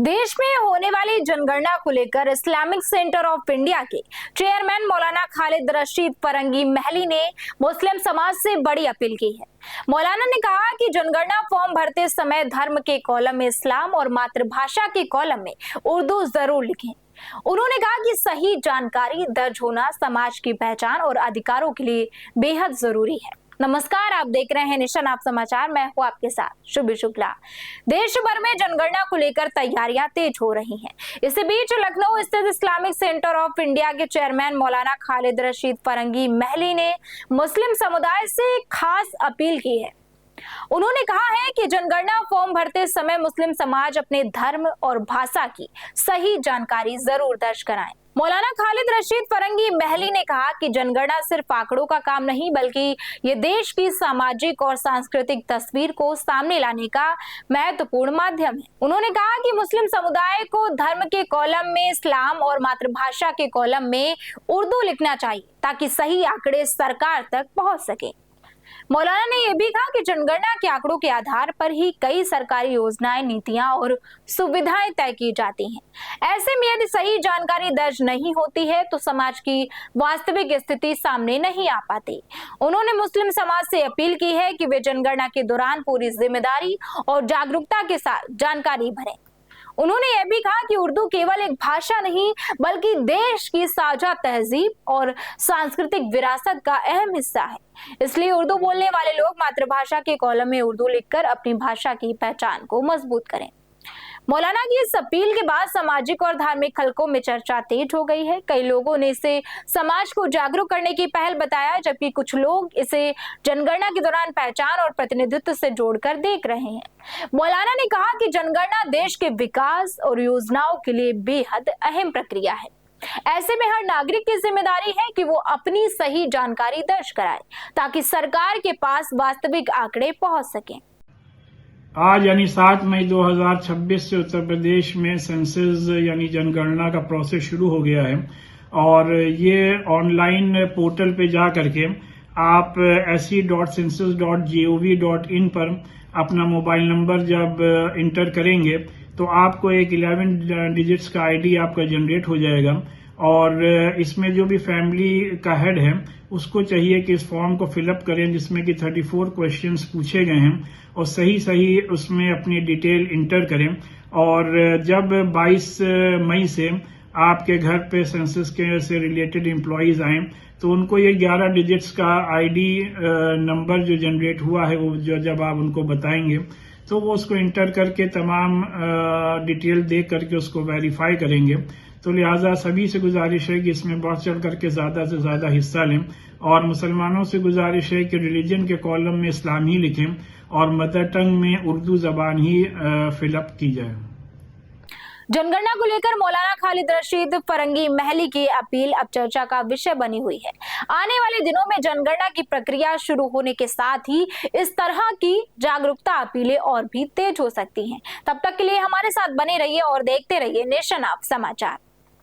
देश में होने वाली जनगणना को लेकर इस्लामिक सेंटर ऑफ इंडिया के चेयरमैन मौलाना खालिद रशीद फरंगी महली ने मुस्लिम समाज से बड़ी अपील की है। मौलाना ने कहा कि जनगणना फॉर्म भरते समय धर्म के कॉलम में इस्लाम और मातृभाषा के कॉलम में उर्दू जरूर लिखें। उन्होंने कहा कि सही जानकारी दर्ज होना समाज की पहचान और अधिकारों के लिए बेहद जरूरी है। नमस्कार, आप देख रहे हैं निशन आप समाचार। मैं हूं आपके साथ शुभ शुक्ला। देश भर में जनगणना को लेकर तैयारियां तेज हो रही हैं। इसी बीच लखनऊ स्थित इस्लामिक सेंटर ऑफ इंडिया के चेयरमैन मौलाना खालिद रशीद फरंगी महली ने मुस्लिम समुदाय से खास अपील की है। उन्होंने कहा है कि जनगणना फॉर्म भरते समय मुस्लिम समाज अपने धर्म और भाषा की सही जानकारी जरूर दर्ज कराएं। मौलाना खालिद रशीद फरंगी महली ने कहा कि जनगणना सिर्फ आंकड़ों का काम नहीं, बल्कि ये देश की सामाजिक और सांस्कृतिक तस्वीर को सामने लाने का महत्वपूर्ण माध्यम है। उन्होंने कहा कि मुस्लिम समुदाय को धर्म के कॉलम में इस्लाम और मातृभाषा के कॉलम में उर्दू लिखना चाहिए ताकि सही आंकड़े सरकार तक पहुंच सके। मौलाना ने यह भी कहा कि जनगणना के आंकड़ों के आधार पर ही कई सरकारी योजनाएं, नीतियां और सुविधाएं तय की जाती हैं। ऐसे में यदि सही जानकारी दर्ज नहीं होती है तो समाज की वास्तविक स्थिति सामने नहीं आ पाती। उन्होंने मुस्लिम समाज से अपील की है कि वे जनगणना के दौरान पूरी जिम्मेदारी और जागरूकता के साथ जानकारी भरें। उन्होंने यह भी कहा कि उर्दू केवल एक भाषा नहीं, बल्कि देश की साझा तहजीब और सांस्कृतिक विरासत का अहम हिस्सा है। इसलिए उर्दू बोलने वाले लोग मातृभाषा के कॉलम में उर्दू लिखकर अपनी भाषा की पहचान को मजबूत करें। मौलाना की इस अपील के बाद सामाजिक और धार्मिक हलकों में चर्चा तेज हो गई है। कई लोगों ने इसे समाज को जागरूक करने की पहल बताया, जबकि कुछ लोग इसे जनगणना के दौरान पहचान और प्रतिनिधित्व से जोड़कर देख रहे हैं। मौलाना ने कहा कि जनगणना देश के विकास और योजनाओं के लिए बेहद अहम प्रक्रिया है। ऐसे में हर नागरिक की जिम्मेदारी है कि वो अपनी सही जानकारी दर्ज कराए ताकि सरकार के पास वास्तविक आंकड़े पहुंच सकें। आज यानी 7 मई 2026 से उत्तर प्रदेश में सेंसस यानी जनगणना का प्रोसेस शुरू हो गया है और ये ऑनलाइन पोर्टल पे जा करके आप se.census.gov.in पर अपना मोबाइल नंबर जब इंटर करेंगे तो आपको एक 11 डिजिट्स का आईडी आपका जनरेट हो जाएगा और इसमें जो भी फैमिली का हेड है उसको चाहिए कि इस फॉर्म को फिलअप करें जिसमें कि 34 क्वेश्चंस पूछे गए हैं और सही उसमें अपनी डिटेल इंटर करें। और जब 22 मई से आपके घर पे सेंसस के से रिलेटेड एम्प्लॉयज आए तो उनको ये 11 डिजिट्स का आईडी नंबर जो जनरेट हुआ है वो जब आप उनको बताएंगे तो वो उसको इंटर करके तमाम डिटेल दे करके उसको वेरीफाई करेंगे। तो लिहाजा सभी से गुजारिश है कि इसमें बढ़ चढ़ करके ज्यादा से ज्यादा हिस्सा लें और मुसलमानों से गुजारिश है कि रिलीजन के कॉलम में इस्लाम ही लिखें और मदर टंग में उर्दू जबान ही फिलअप की जाए। जनगणना को लेकर मौलाना खालिद रशीद फरंगी महली की अपील अब चर्चा का विषय बनी हुई है। आने वाले दिनों में जनगणना की प्रक्रिया शुरू होने के साथ ही इस तरह की जागरूकता अपीलें और भी तेज हो सकती हैं। तब तक के लिए हमारे साथ बने रहिए और देखते रहिए नेशन आप समाचार।